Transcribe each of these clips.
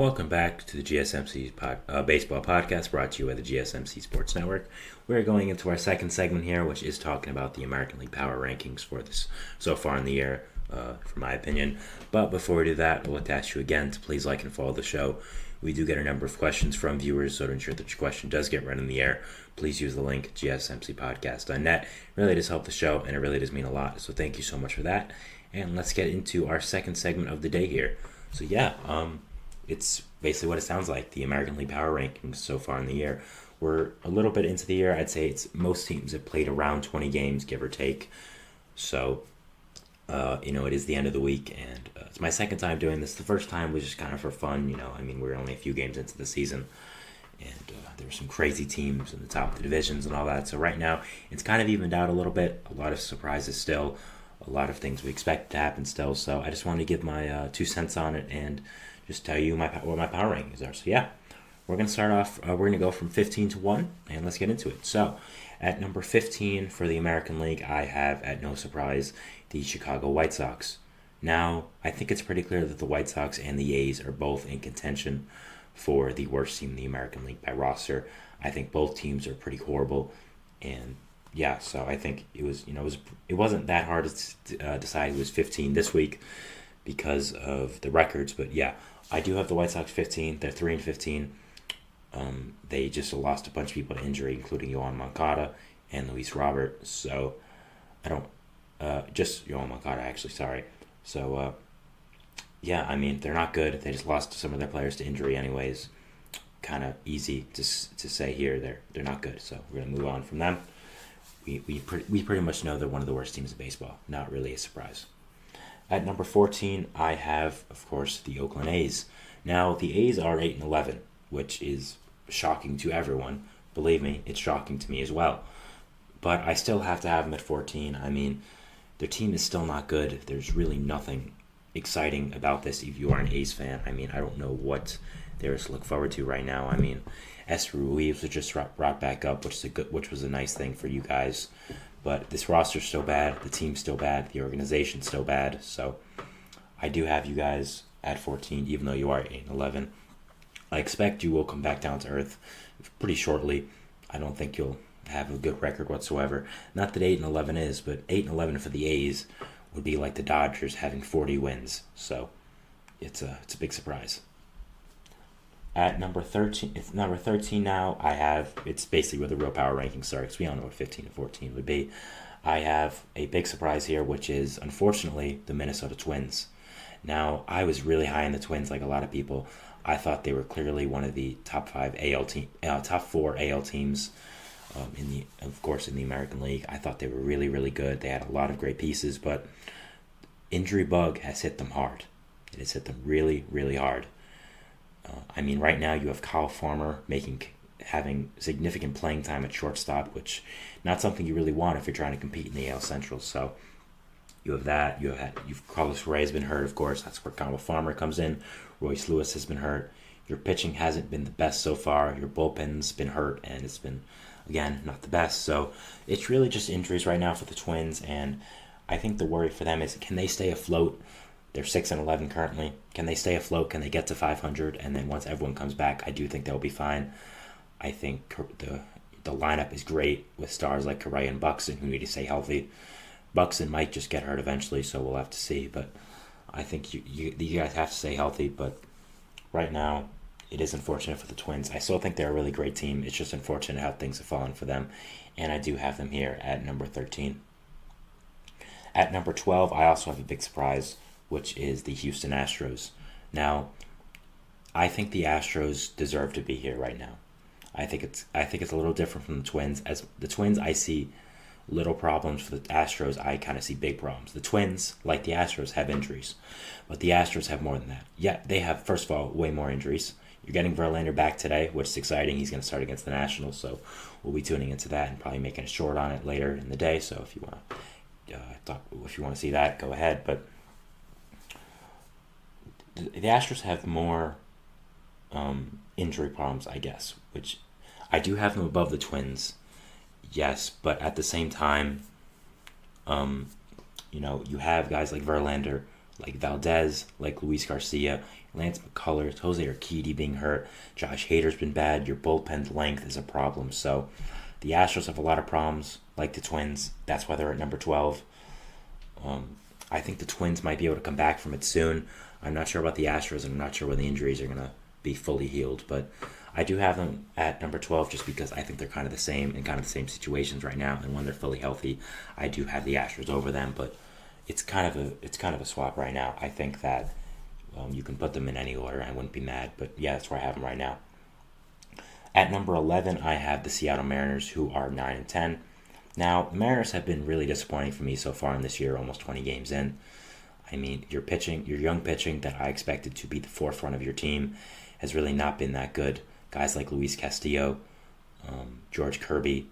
Welcome back to the GSMC baseball podcast brought to you by the GSMC Sports Network. We're going into our second segment here, which is talking about the American League Power Rankings for this so far in the year, for my opinion. But before we do that, I'd like to ask you again to please like and follow the show. We do get a number of questions from viewers, so to ensure that your question does get read in the air, please use the link gsmcpodcast.net. It really does help the show, and it really does mean a lot. So thank you so much for that. And let's get into our second segment of the day here. So it's basically what it sounds like, the American League Power Rankings so far in the year. We're a little bit into the year. I'd say most teams have played around 20 games, give or take. So, it is the end of the week, and it's my second time doing this. The first time was just kind of for fun, we're only a few games into the season, and there were some crazy teams in the top of the divisions and all that. So right now, it's kind of evened out a little bit. A lot of surprises still, a lot of things we expect to happen still. So I just wanted to give my 2 cents on it and just tell you what my power rankings are. So we're going to start off, we're going to go from 15 to 1, and let's get into it. So at number 15 for the American League, I have, at no surprise, the Chicago White Sox. Now, I think it's pretty clear that the White Sox and the A's are both in contention for the worst team in the American League by roster. I think both teams are pretty horrible, and so I think it wasn't that hard to decide who was 15 this week because of the records, but I do have the White Sox 15. They're 3-15. They just lost a bunch of people to injury, including Yohan Moncada and Luis Robert. So I don't just Yohan Moncada, actually. Sorry. So they're not good. They just lost some of their players to injury, anyways. Kind of easy to say here. They're not good. So we're gonna move on from them. We pretty much know they're one of the worst teams in baseball. Not really a surprise. At number 14, I have, of course, the Oakland A's. Now, the A's are 8-11, which is shocking to everyone. Believe me, it's shocking to me as well. But I still have to have them at 14. Their team is still not good. There's really nothing exciting about this if you are an A's fan. I don't know what there is to look forward to right now. Esther Ruiz was just brought back up, which was a nice thing for you guys. But this roster's still bad, the team's still bad, the organization's still bad. So I do have you guys at 14, even though you are 8-11. I expect you will come back down to earth pretty shortly. I don't think you'll have a good record whatsoever. Not that 8-11 is, but 8-11 for the A's would be like the Dodgers having 40 wins. So it's a big surprise. At number 13 now, it's basically where the real power rankings start, because we all know what 15 and 14 would be. I have a big surprise here, which is, unfortunately, the Minnesota Twins. Now, I was really high on the Twins, like a lot of people. I thought they were clearly one of the top 4 AL teams, in the American League. I thought they were really, really good. They had a lot of great pieces, but injury bug has hit them hard. It has hit them really, really hard. Right now you have Kyle Farmer having significant playing time at shortstop, which not something you really want if you're trying to compete in the AL Central. So you have that. Carlos Correa has been hurt, of course. That's where Kyle Farmer comes in. Royce Lewis has been hurt. Your pitching hasn't been the best so far. Your bullpen's been hurt, and it's been, again, not the best. So it's really just injuries right now for the Twins, and I think the worry for them is, can they stay afloat? They're 6-11 currently. Can they stay afloat? Can they get to 500? And then once everyone comes back, I do think they'll be fine. I think the lineup is great with stars like Correa and Buxton, who need to stay healthy. Buxton might just get hurt eventually, so we'll have to see. But I think you guys have to stay healthy. But right now, it is unfortunate for the Twins. I still think they're a really great team. It's just unfortunate how things have fallen for them. And I do have them here at number 13. At number 12, I also have a big surprise, which is the Houston Astros. Now, I think the Astros deserve to be here right now. I think it's a little different from the Twins. As the Twins, I see little problems. For the Astros, I kind of see big problems. The Twins, like the Astros, have injuries, but the Astros have more than that. Yeah, they have, first of all, way more injuries. You're getting Verlander back today, which is exciting. He's going to start against the Nationals, so we'll be tuning into that and probably making a short on it later in the day. So if you want to see that, go ahead. But the Astros have more injury problems, I guess, which I do have them above the Twins, yes, but at the same time, you have guys like Verlander, like Valdez, like Luis Garcia, Lance McCullers, Jose Urquidy being hurt, Josh Hader's been bad. Your bullpen's length is a problem. So the Astros have a lot of problems, like the Twins. That's why they're at number 12. I think the Twins might be able to come back from it soon. I'm not sure about the Astros, and I'm not sure when the injuries are going to be fully healed. But I do have them at number 12 just because I think they're kind of the same in kind of the same situations right now. And when they're fully healthy, I do have the Astros over them. But it's kind of a swap right now. I think that you can put them in any order. I wouldn't be mad. But yeah, that's where I have them right now. At number 11, I have the Seattle Mariners, who are 9 and 10. Now, the Mariners have been really disappointing for me so far in this year, almost 20 games in. I mean, your young pitching that I expected to be the forefront of your team has really not been that good. Guys like Luis Castillo, George Kirby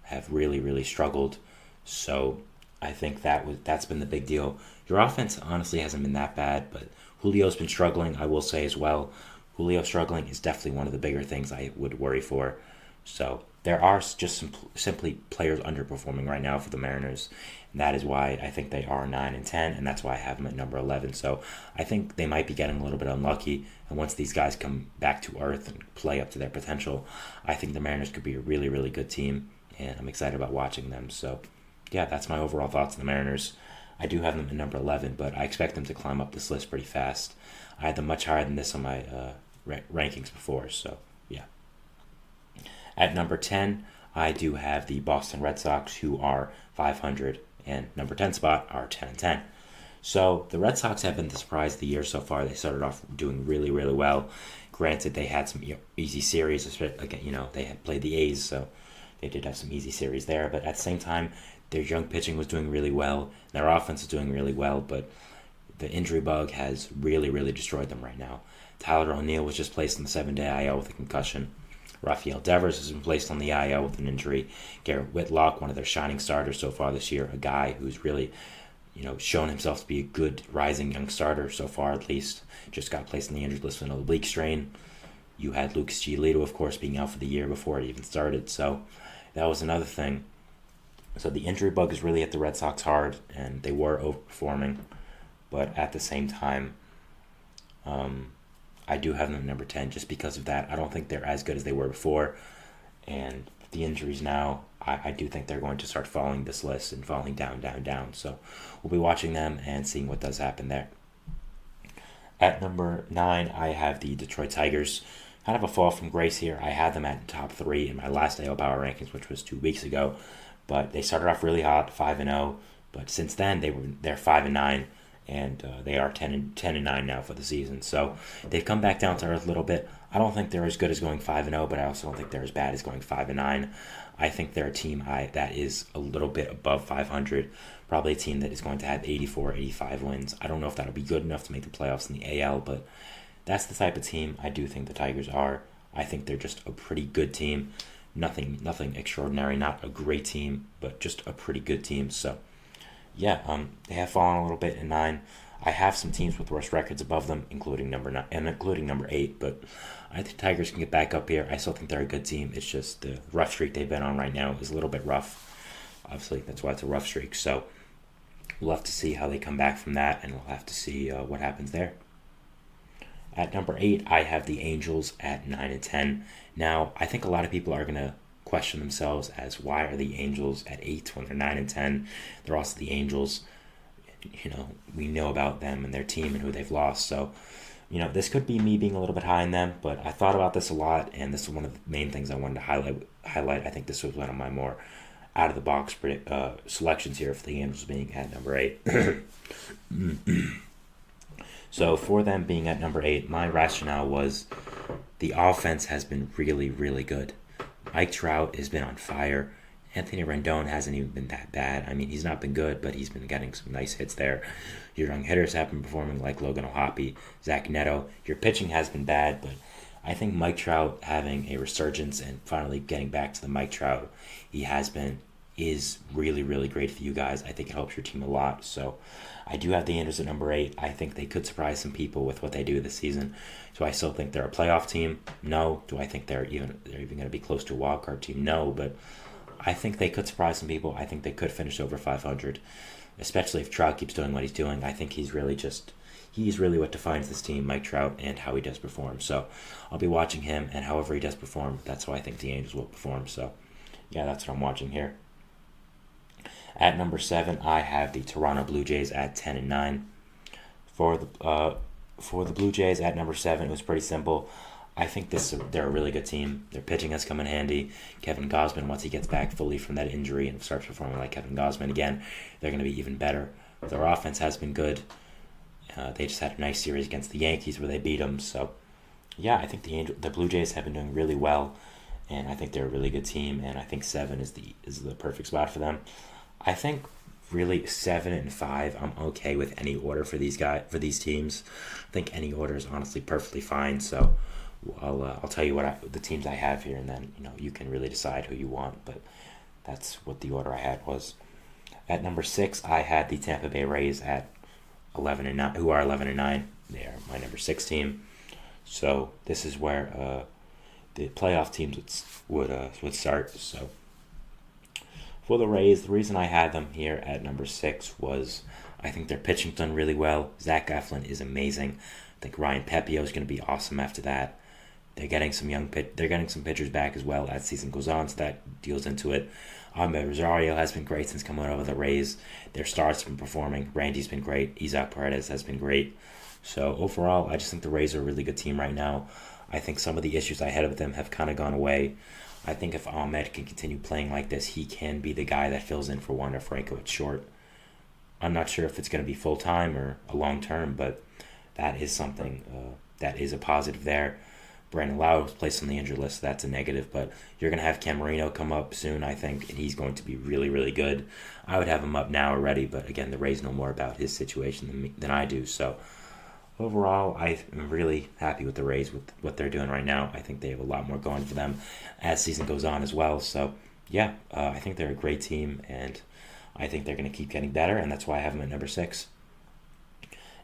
have really, really struggled. So I think that's been the big deal. Your offense honestly hasn't been that bad, but Julio's been struggling, I will say as well. Julio struggling is definitely one of the bigger things I would worry for. So there are just simply players underperforming right now for the Mariners. And that is why I think they are 9 and 10, and that's why I have them at number 11. So I think they might be getting a little bit unlucky. And once these guys come back to earth and play up to their potential, I think the Mariners could be a really, really good team. And I'm excited about watching them. So yeah, that's my overall thoughts on the Mariners. I do have them at number 11, but I expect them to climb up this list pretty fast. I had them much higher than this on my rankings before, so yeah. At number 10, I do have the Boston Red Sox, who are 500, and number 10 spot are 10 and 10. So the Red Sox have been the surprise of the year so far. They started off doing really, really well. Granted, they had some easy series. Again, they had played the A's, so they did have some easy series there. But at the same time, their young pitching was doing really well. Their offense is doing really well, but the injury bug has really, really destroyed them right now. Tyler O'Neill was just placed on the 7-day IL with a concussion. Rafael Devers has been placed on the IL with an injury. Garrett Whitlock, one of their shining starters so far this year, a guy who's really, shown himself to be a good rising young starter so far at least, just got placed on the injured list with an oblique strain. You had Lucas Giolito, of course, being out for the year before it even started, so that was another thing. So the injury bug is really hit the Red Sox hard, and they were overperforming, but at the same time, I do have them at number 10 just because of that. I don't think they're as good as they were before. And the injuries now, I do think they're going to start falling this list and falling down, down, down. So we'll be watching them and seeing what does happen there. At number 9, I have the Detroit Tigers. Kind of a fall from grace here. I had them at the top 3 in my last AL Power Rankings, which was 2 weeks ago. But they started off really hot, 5-0. But since then, they're 5-9. And they are 10 and 9 now for the season. So they've come back down to earth a little bit. I don't think they're as good as going 5-0, but I also don't think they're as bad as going 5-9. I think they're a team that is a little bit above 500, probably a team that is going to have 84, 85 wins. I don't know if that'll be good enough to make the playoffs in the AL, but that's the type of team I do think the Tigers are. I think they're just a pretty good team. Nothing extraordinary, not a great team, but just a pretty good team. So yeah, they have fallen a little bit in 9. I have some teams with worse records above them, including number 9 and including number 8. But I think Tigers can get back up here. I still think they're a good team. It's just the rough streak they've been on right now is a little bit rough. Obviously, that's why it's a rough streak. So we'll have to see how they come back from that, and we'll have to see what happens there. At number 8, I have the Angels at 9 and 10. Now, I think a lot of people are going to question themselves as why are the Angels at 8 when they're 9 and 10. They're also the Angels. We know about them and their team and who they've lost. So, this could be me being a little bit high in them, but I thought about this a lot, and this is one of the main things I wanted to highlight. I think this was one of my more out-of-the-box selections here for the Angels being at number 8. So for them being at number 8, my rationale was the offense has been really, really good. Mike Trout has been on fire. Anthony Rendon hasn't even been that bad. I mean, he's not been good, but he's been getting some nice hits there. Your young hitters have been performing like Logan O'Hoppe, Zach Neto. Your pitching has been bad, but I think Mike Trout having a resurgence and finally getting back to the Mike Trout is really, really great for you guys. I think it helps your team a lot. So I do have the Angels at number 8. I think they could surprise some people with what they do this season. So I still think they're a playoff team? No. Do I think they're even going to be close to a wild card team? No. But I think they could surprise some people. I think they could finish over 500, especially if Trout keeps doing what he's doing. I think he's really he's really what defines this team, Mike Trout, and how he does perform. So I'll be watching him, and however he does perform, that's how I think the Angels will perform. So yeah, that's what I'm watching here. At number 7, I have the Toronto Blue Jays at 10-9. For the Blue Jays at number 7, it was pretty simple. I think they're a really good team. Their pitching has come in handy. Kevin Gausman, once he gets back fully from that injury and starts performing like Kevin Gausman again, they're going to be even better. Their offense has been good. They just had a nice series against the Yankees where they beat them. So, yeah, I think the Blue Jays have been doing really well, and I think they're a really good team. And I think 7 is the perfect spot for them. I think really 7 and 5, I'm okay with any order for these teams. I think any order is honestly perfectly fine. So I'll tell you the teams I have here, and then you can really decide who you want. But that's what the order I had was. At number 6, I had the Tampa Bay Rays at 11-9, who are 11-9. They are my number 6 team. So this is where the playoff teams would start. So for the Rays, the reason I had them here at number 6 was I think their pitching's done really well. Zach Eflin is amazing. I think Ryan Pepiot is going to be awesome after that. They're getting some pitchers back as well as season goes on, so that deals into it. Ahmed Rosario has been great since coming over the Rays. Their starts have been performing. Randy's been great. Isaac Paredes has been great. So overall, I just think the Rays are a really good team right now. I think some of the issues I had with them have kind of gone away. I think if Ahmed can continue playing like this, he can be the guy that fills in for Wander Franco at short. I'm not sure if it's going to be full-time or a long-term, but that is something that is a positive there. Brandon Lau was placed on the injured list, so that's a negative, but you're going to have Cam Marino come up soon, I think, and he's going to be really, really good. I would have him up now already, but again, the Rays know more about his situation than I do, so overall, I am really happy with the Rays, with what they're doing right now. I think they have a lot more going for them as season goes on as well, so yeah, I think they're a great team, and I think they're going to keep getting better, and that's why I have them at number 6.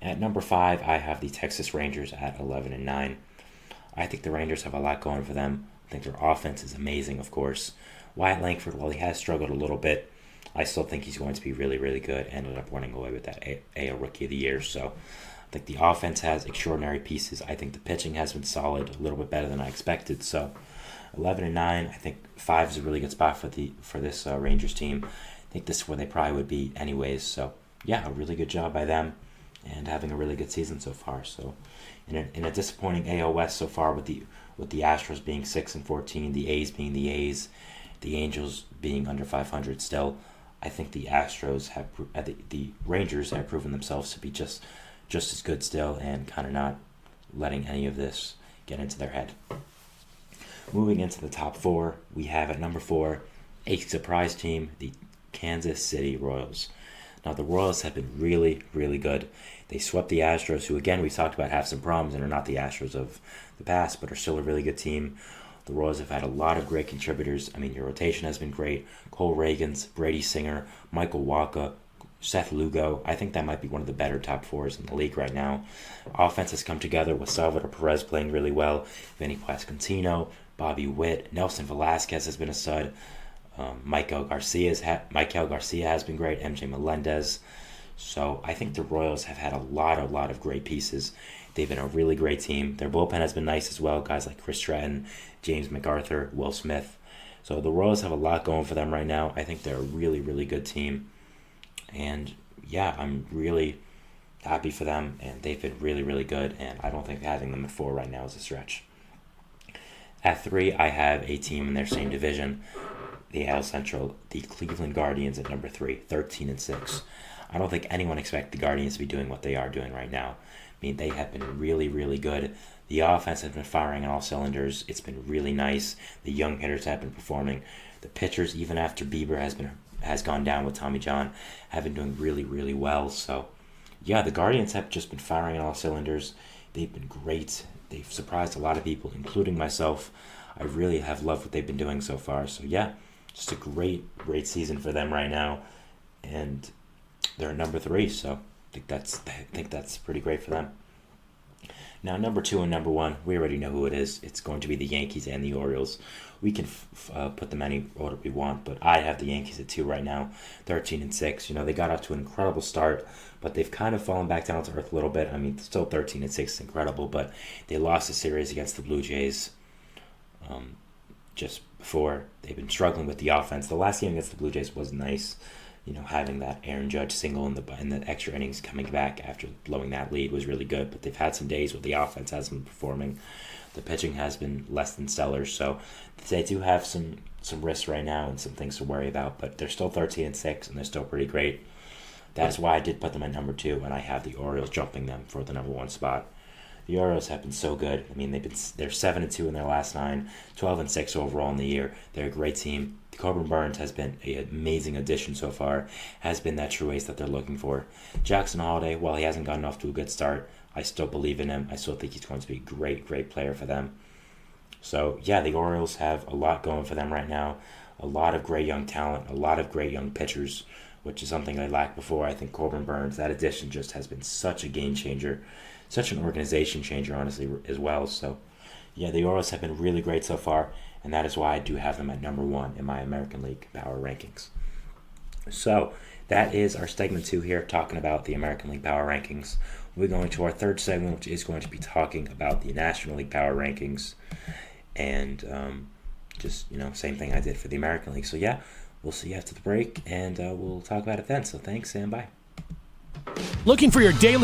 At number 5, I have the Texas Rangers at 11-9. I think the Rangers have a lot going for them. I think their offense is amazing, of course. Wyatt Langford, while he has struggled a little bit, I still think he's going to be really, really good. Ended up running away with that AL Rookie of the Year. So I think the offense has extraordinary pieces. I think the pitching has been solid, a little bit better than I expected. So 11-9, I think 5 is a really good spot for this Rangers team. I think this is where they probably would be anyways. So yeah, a really good job by them, and having a really good season so far. So in a disappointing AL West so far, with the Astros being 6-14, the A's being the A's, the Angels being under 500 still, I think the Rangers have proven themselves to be just as good still, and kind of not letting any of this get into their head. Moving into the top 4, we have at number 4 a surprise team, the Kansas City Royals. Now, the Royals have been really, really good. They swept the Astros, who, again, we talked about have some problems and are not the Astros of the past, but are still a really good team. The Royals have had a lot of great contributors. I mean, your rotation has been great. Cole Reagans, Brady Singer, Michael Wacha, Seth Lugo. I think that might be one of the better top 4s in the league right now. Offense has come together with Salvador Perez playing really well, Vinny Pasquantino, Bobby Witt, Nelson Velasquez has been a stud. Michael Garcia has been great. MJ Melendez. So I think the Royals have had a lot of great pieces. They've been a really great team. Their bullpen has been nice as well. Guys like Chris Stratton, James McArthur, Will Smith. So the Royals have a lot going for them right now. I think they're a really, really good team. And yeah, I'm really happy for them. And they've been really, really good. And I don't think having them at 4 right now is a stretch. At 3, I have a team in their same division, the AL Central, the Cleveland Guardians at number 3, 13-6. I don't think anyone expected the Guardians to be doing what they are doing right now. I mean, they have been really, really good. The offense has been firing on all cylinders. It's been really nice. The young hitters have been performing. The pitchers, even after Bieber has gone down with Tommy John, have been doing really, really well. So, yeah, the Guardians have just been firing on all cylinders. They've been great. They've surprised a lot of people, including myself. I really have loved what they've been doing so far. So, yeah, just a great season for them right now. And they're at number 3, so I think that's pretty great for them. Now, number 2 and number 1, we already know who it is. It's going to be the Yankees and the Orioles. We can put them any order we want, but I have the Yankees at 2 right now, 13-6. They got off to an incredible start, but they've kind of fallen back down to earth a little bit. I mean, still 13-6 is incredible, but they lost the series against the Blue Jays just before. They've been struggling with the offense. The last game against the Blue Jays was nice. Having that Aaron Judge single in the extra innings coming back after blowing that lead was really good. But they've had some days where the offense hasn't been performing. The pitching has been less than stellar. So they do have some risks right now and some things to worry about. But they're still 13-6 and they're still pretty great. That's why I did put them at number 2, and I have the Orioles jumping them for the number 1 spot. The Orioles have been so good. I mean, they're 7-2 in their last 9, 12-6 overall in the year. They're a great team. Corbin Burns has been an amazing addition so far. Has been that true ace that they're looking for. Jackson Holiday, while he hasn't gotten off to a good start, I still believe in him. I still think he's going to be a great, great player for them. So, yeah, the Orioles have a lot going for them right now. A lot of great young talent, a lot of great young pitchers, which is something I lacked before. I think Corbin Burns, that addition just has been such a game changer, such an organization changer, honestly, as well. So, yeah, the Orioles have been really great so far, and that is why I do have them at number 1 in my American League Power Rankings. So, that is our segment 2 here, talking about the American League Power Rankings. We're going to our third segment, which is going to be talking about the National League Power Rankings, and same thing I did for the American League. So, yeah, we'll see you after the break, and we'll talk about it then. So, thanks, and bye. Looking for your daily